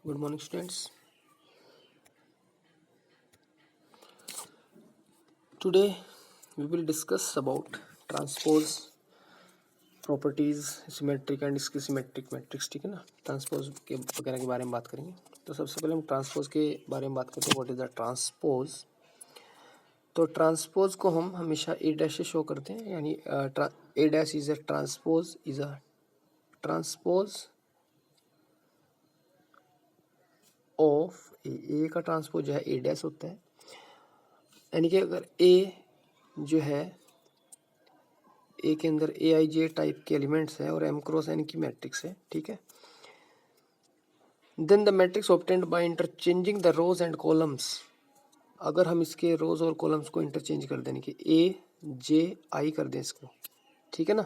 Good morning, students. Today we will discuss about transpose properties, symmetric and इसकी symmetric matrix. ठीक है ना, transpose के वगैरह के बारे में बात करेंगे. तो सबसे पहले हम ट्रांसपोज के बारे में बात करते हैं. What is the transpose? तो ट्रांसपोज को हम हमेशा ए डैश से शो करते हैं, यानी A dash is a transpose of A का ट्रांसपोज जो है ए डैश होता है. यानी कि अगर ए जो है ए के अंदर ए आई जे टाइप के एलिमेंट्स हैं और एम क्रॉस एन की मैट्रिक्स है, ठीक है, then the matrix obtained by interchanging the rows and columns. अगर हम इसके रोज और कॉलम्स को इंटरचेंज कर दें कि ए जे आई कर दें इसको, ठीक है ना,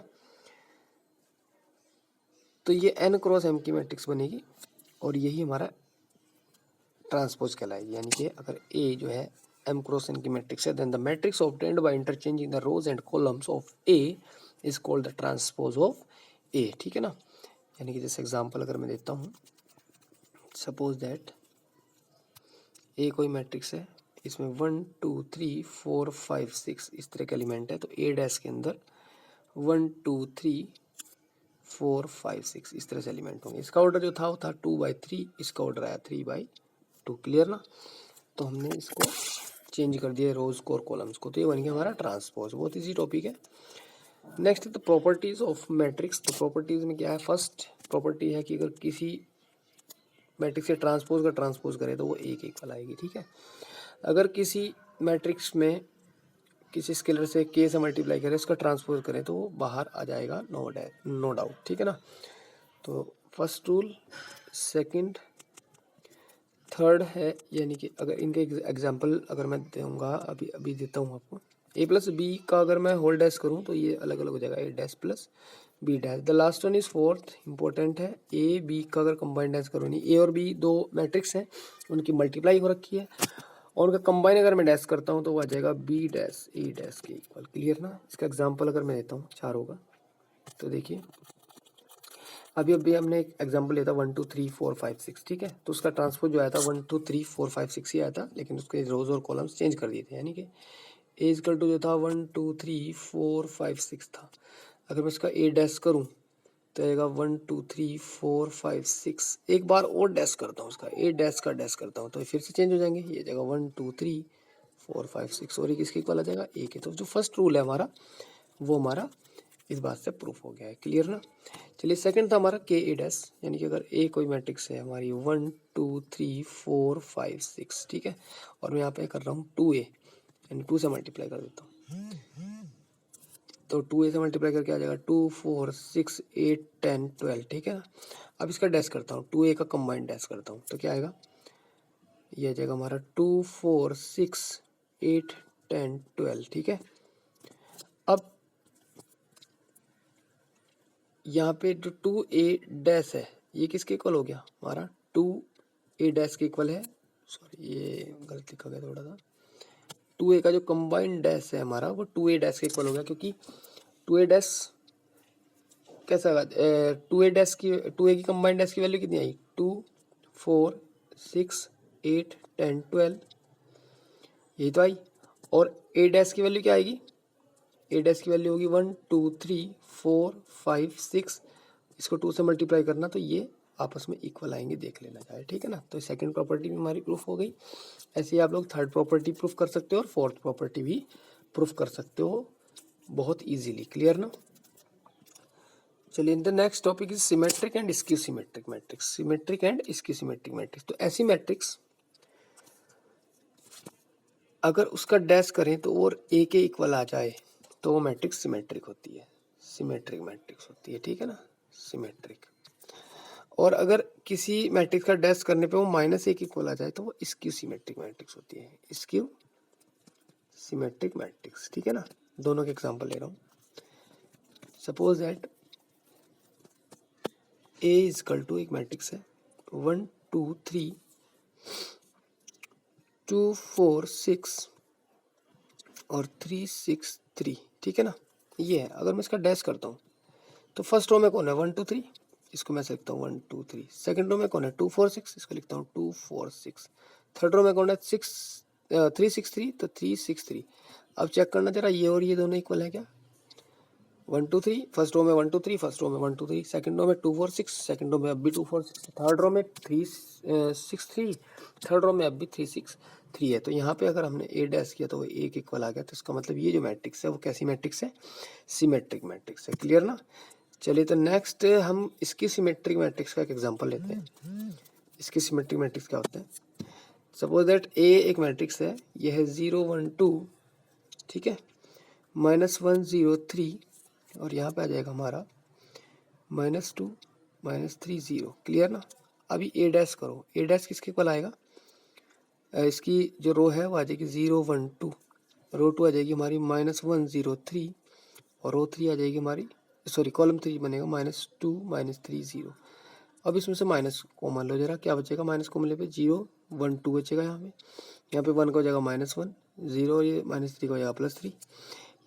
तो ये एन क्रॉस एम की मैट्रिक्स बनेगी और यही हमारा ट्रांसपोज कहलाएगी. यानी कि अगर ए जो है एम क्रॉस एन की मैट्रिक्स है, then the matrix obtained by interchanging the rows and columns of A is called the transpose of A. ठीक है ना. यानी कि जैसे एग्जांपल अगर मैं देता हूँ, सपोज दैट ए कोई मैट्रिक्स है, इसमें 1 2 3 4 5 6 इस तरह के एलिमेंट है, तो ए डैश के अंदर 1 2 3 4 5 6 इस तरह से एलिमेंट होंगे. इसका ऑर्डर जो था वो था 2/3, इसका ऑर्डर आया 3/2. क्लियर ना. तो हमने इसको चेंज कर दिया रोज को और कॉलम्स को, तो ये बन गया हमारा ट्रांसपोज. बहुत इजी टॉपिक है. नेक्स्ट है द प्रॉपर्टीज ऑफ मैट्रिक्स. तो प्रॉपर्टीज में क्या है, फर्स्ट प्रॉपर्टी है कि अगर किसी मैट्रिक्स से ट्रांसपोज का ट्रांसपोज करे तो वो एक इक्वल आएगी. ठीक है. अगर किसी मैट्रिक्स में किसी स्केलर से के से मल्टीप्लाई करें, इसका ट्रांसपोज करें तो वो बाहर आ जाएगा, नो डाउट. ठीक है ना. तो फर्स्ट रूल, सेकंड, थर्ड है, यानी कि अगर इनके एग्जांपल अगर मैं दूंगा, अभी देता हूँ आपको. ए प्लस बी का अगर मैं होल डैश करूँ तो ये अलग अलग हो जाएगा, A dash plus B dash. The last one is fourth, important है. ए बी का अगर कंबाइंड डैश करूँ, नहीं ए और बी दो मैट्रिक्स हैं, उनकी मल्टीप्लाई हो रखी है और उनका कंबाइन अगर मैं डैश करता हूँ तो वो आ जाएगा बी डैश ए डैश के इक्वल. क्लियर ना. इसका एग्जाम्पल अगर मैं देता हूँ, 4 होगा. तो देखिए अभी हमने एक एग्जांपल लिया था 1 2 3 4 5 6. ठीक है. तो उसका ट्रांसपोज जो आया था 1 2 3 4 5 6 ही आया था, लेकिन उसके रोज और कॉलम्स चेंज कर दिए थे. यानी कि ए इक्वल टू जो था 1 2 3 4 5 6 था. अगर मैं इसका ए डैश करूँ तो आएगा 1 2 3 4 5 6. एक बार और डैश करता हूँ, उसका ए डैश का डैश करता हूँ तो फिर से चेंज हो जाएंगे. ये जाएगा 1 2 3 4 5 6 और ये किसके इक्वल आ जाएगा, ए के. तो जो फर्स्ट रूल है हमारा, वो हमारा इस बात से प्रूफ हो गया है. क्लियर ना. चलिए सेकंड था हमारा के ए डैश. यानी कि अगर ए कोई मैट्रिक्स है हमारी 1 2 3 4 5 6, ठीक है, और मैं यहाँ पे कर रहा हूँ 2a, यानी 2 से मल्टीप्लाई कर देता हूँ, तो 2a से मल्टीप्लाई करके आ जाएगा 2 4 6 8 10 12. ठीक है ना. अब इसका डैश करता हूँ, 2a का कंबाइंड डैश करता हूँ तो क्या आएगा, ये आ जाएगा हमारा 2 4 6 8 10 12. ठीक है. अब यहाँ पे जो 2a डैश है ये किसके इक्वल हो गया, हमारा 2a डैश के इक्वल है. सॉरी ये गलत लिखा गया थोड़ा सा. 2a का जो कंबाइंड डैश है हमारा वो 2a डैश के इक्वल हो गया, क्योंकि 2a डैश कैसा होगा, 2a की कंबाइंड डैश की वैल्यू कितनी आई, 2 4 6 8 10 12, यही तो आई. और a डैश की वैल्यू क्या आएगी, ए डैश की वैल्यू होगी 1 2 3 4 5 6. इसको 2 से मल्टीप्लाई करना तो ये आपस में इक्वल आएंगे, देख लेना चाहे. ठीक है ना. तो सेकंड प्रॉपर्टी भी हमारी प्रूफ हो गई. ऐसे ही आप लोग थर्ड प्रॉपर्टी प्रूफ कर सकते हो और फोर्थ प्रॉपर्टी भी प्रूफ कर सकते हो बहुत इजीली. क्लियर ना. चलिए the next topic is symmetric and skew symmetric matrix. Symmetric and skew symmetric matrix. तो ऐसी मैट्रिक्स अगर उसका डैश करें तो और ए के इक्वल आ जाए तो वो मैट्रिक्स सिमेट्रिक होती है, सिमेट्रिक मैट्रिक्स होती है. ठीक है ना, सिमेट्रिक. और अगर किसी मैट्रिक्स का डैश करने पे वो -a के इक्वल आ जाए तो वो स्क्यू सिमेट्रिक मैट्रिक्स होती है, स्क्यू सिमेट्रिक मैट्रिक्स. ठीक है ना. दोनों के एग्जांपल ले रहा हूँ. Suppose that A equal to एक मैट्रिक्स है 1 2 3 2 4 6 और 3 6 3. ठीक है ना. ये है. अगर मैं इसका डैश करता हूँ तो फर्स्ट रो में कौन है, 1 2 3. इसको मैं लिखता हूँ 1 2 3। सेकंड रो में कौन है 2 4 6, इसको लिखता हूँ 2 4 6। थर्ड रो में कौन है 3 6 3, तो 3 6 3। अब चेक करना जरा ये और ये दोनों इक्वल है क्या। 1 2 3, फर्स्ट रो में 1 2 3, फर्स्ट रो में 1 2 3, सेकंड रो में 2 4 6, सेकंड रो में अब भी 2 4 6, थर्ड रो में 3 6 3, थर्ड रो में अब भी 3 6 3 है। तो यहाँ पे अगर हमने ए डैश किया तो वो एक इक्वल आ गया। तो इसका मतलब ये जो मैट्रिक्स है वो कैसी मैट्रिक्स है, सिमेट्रिक मैट्रिक्स है। क्लियर ना। चलिए तो नेक्स्ट हम इसकी सिमेट्रिक मैट्रिक्स का एक एग्जांपल लेते हैं। इसकी सिमेट्रिक मैट्रिक्स क्या होता है। सपोज दैट ए एक मैट्रिक्स है, ये है 0 1 2, ठीक है, -1 0 3, और यहाँ पे आ जाएगा हमारा -2 -3 0। क्लियर ना। अभी ए डैश करो, ए डैश किसके इक्वल आएगा, इसकी जो रो है वो आ जाएगी 0 1 2, रो 2 आ जाएगी हमारी -1 0 3, और रो 3 आ जाएगी हमारी, सॉरी कॉलम 3 बनेगा -2 -3 0। अब इसमें से माइनस कॉमन लो जरा, क्या बचेगा, माइनस कॉमन ले पे 0 1 2 बचेगा। यहाँ पे 1 का हो जाएगा -1 0, ये -3 का हो जाएगा +3,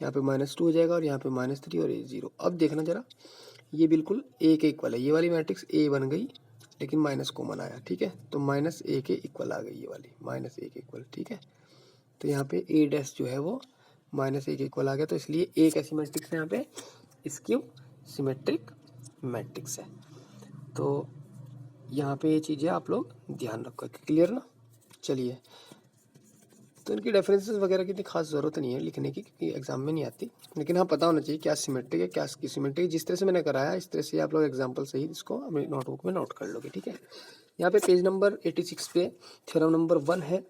यहाँ पे -2 हो जाएगा, और यहाँ पे -3 और ये 0। अब देखना जरा, ये बिल्कुल ए के इक्वल है, ये वाली मैट्रिक्स ए बन गई लेकिन माइनस कॉमन आया, ठीक है, तो -a के इक्वल आ गई ये वाली, -a के इक्वल, ठीक है। तो यहाँ पे ए डैश जो है वो -a के इक्वल आ गया। तो इसलिए ए कैसी मैट्रिक्स है यहाँ पे, स्क्यू सिमेट्रिक मैट्रिक्स है। तो यहाँ पे ये चीज़ें आप लोग ध्यान रखो। क्लियर ना। चलिए, तो इनकी रेफरेंसेस वगैरह की इतनी खास ज़रूरत नहीं है लिखने की, क्योंकि एग्जाम में नहीं आती, लेकिन हाँ पता होना चाहिए क्या सिमेट्रिक है क्या सिमेट्रिक। जिस तरह से मैंने कराया इस तरह से आप लोग एग्जाम्पल सहित इसको अपनी नोटबुक में नोट कर लोगे, ठीक है। यहाँ पे पेज नंबर 86 पे थ्योरम नंबर 1 है।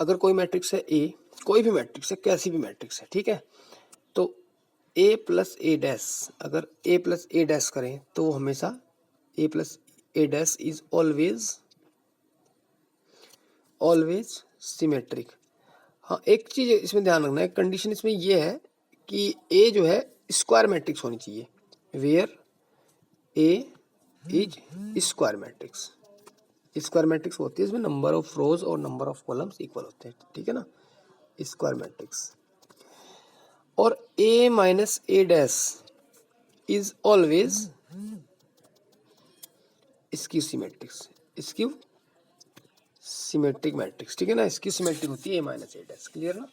अगर कोई मैट्रिक्स है ए, कोई भी मैट्रिक्स है, कैसी भी मैट्रिक्स है, ठीक है, तो ए प्लस ए डैश, अगर ए प्लस ए डैश करें तो वो हमेशा A plus A dash is always symmetric. हाँ एक चीज इसमें ध्यान रखना है, कंडीशन इसमें ये है कि ए जो है स्क्वायर मैट्रिक्स होनी चाहिए, where A is square matrix. Square matrix होती है इसमें नंबर ऑफ रोज और नंबर ऑफ कॉलम्स इक्वल होते हैं, ठीक है ना, स्क्वायर मैट्रिक्स। और A minus A dash is always skew symmetrics, skew symmetric matrix, ठीक है ना, इसकी सिमेट्रिक होती है A minus A dash. Clear ना।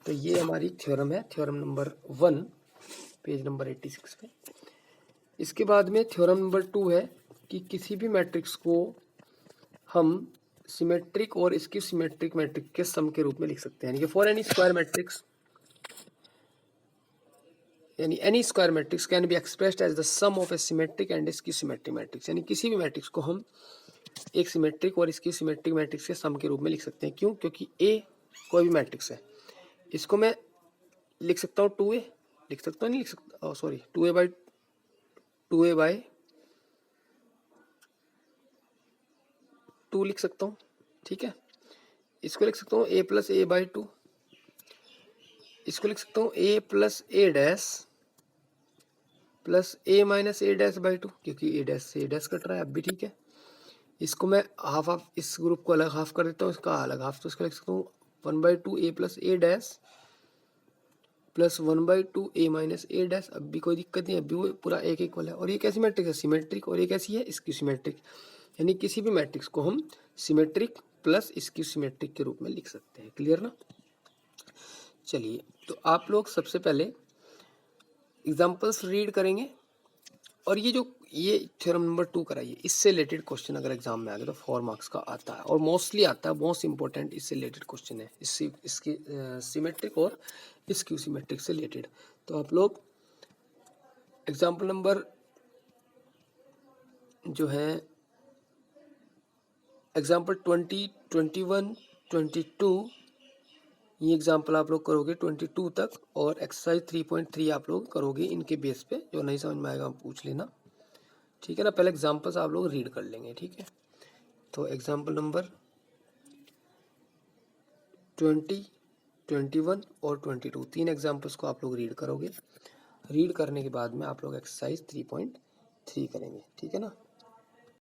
तो ये हमारी थ्योरम है, थ्योरम नंबर 1 पेज नंबर 86 पे। इसके बाद में थ्योरम नंबर 2 है कि किसी भी मैट्रिक्स को हम सिमेट्रिक और इसकी सिमेट्रिक मैट्रिक्स के सम के रूप में लिख सकते हैं, यानी कि फॉर एनी स्क्वायर मैट्रिक्स, यानी any square matrix can be expressed as the sum of a symmetric and इसकी सिमेट्रिक मैट्रिक्स, यानी किसी भी मैट्रिक्स को हम एक सिमेट्रिक और इसकी सिमेट्रिक मैट्रिक्स के सम के रूप में लिख सकते हैं। क्यों, क्योंकि ए कोई भी मैट्रिक्स है, इसको मैं लिख सकता हूँ 2a, लिख सकता हूँ, नहीं लिख सकता, सॉरी 2a बाई 2 लिख सकता हूँ, ठीक है। इसको लिख सकता हूँ a प्लस a बाई 2, इसको लिख सकता हूँ a plus a dash plus a minus a dash by 2, क्योंकि a डैश से a डैश कट रहा है अब भी, ठीक है। इसको मैं हाफ हाफ, इस ग्रुप को अलग हाफ कर देता हूँ, इसका अलग हाफ, तो इसका लिख सकता हूँ 1/2 a plus a dash plus 1/2 a minus a dash. अब भी कोई दिक्कत नहीं, अब भी वो पूरा एक इक्वल है। और ये कैसी मैट्रिक्स है, सिमेट्रिक, और ये कैसी है, स्क्यू सिमेट्रिक, यानी किसी भी मैट्रिक्स को हम सिमेट्रिक प्लस स्क्यू सिमेट्रिक के रूप में लिख सकते हैं। क्लियर ना। चलिए, तो आप लोग सबसे पहले एग्जाम्पल्स रीड करेंगे, और ये थ्योरम नंबर 2 कराइए, इससे रिलेटेड क्वेश्चन अगर एग्जाम में आ गया तो 4 मार्क्स का आता है, और मोस्टली आता है, मोस्ट इंपॉर्टेंट इससे रिलेटेड क्वेश्चन है, इसकी सिमेट्रिक और स्क्यू सिमेट्रिक से रिलेटेड। तो आप लोग एग्जाम्पल नंबर जो है एग्जाम्पल 20 21 22, ये एग्जाम्पल आप लोग करोगे 22 तक, और एक्सरसाइज 3.3 आप लोग करोगे इनके बेस पे। जो नहीं समझ में आएगा पूछ लेना, ठीक है ना। पहले एग्जाम्पल्स आप लोग रीड कर लेंगे, ठीक है। तो एग्जाम्पल नंबर 20 21 और 22, 3 एग्जाम्पल्स को आप लोग रीड करोगे। रीड करने के बाद में आप लोग एक्सरसाइज 3.3 करेंगे, ठीक है ना।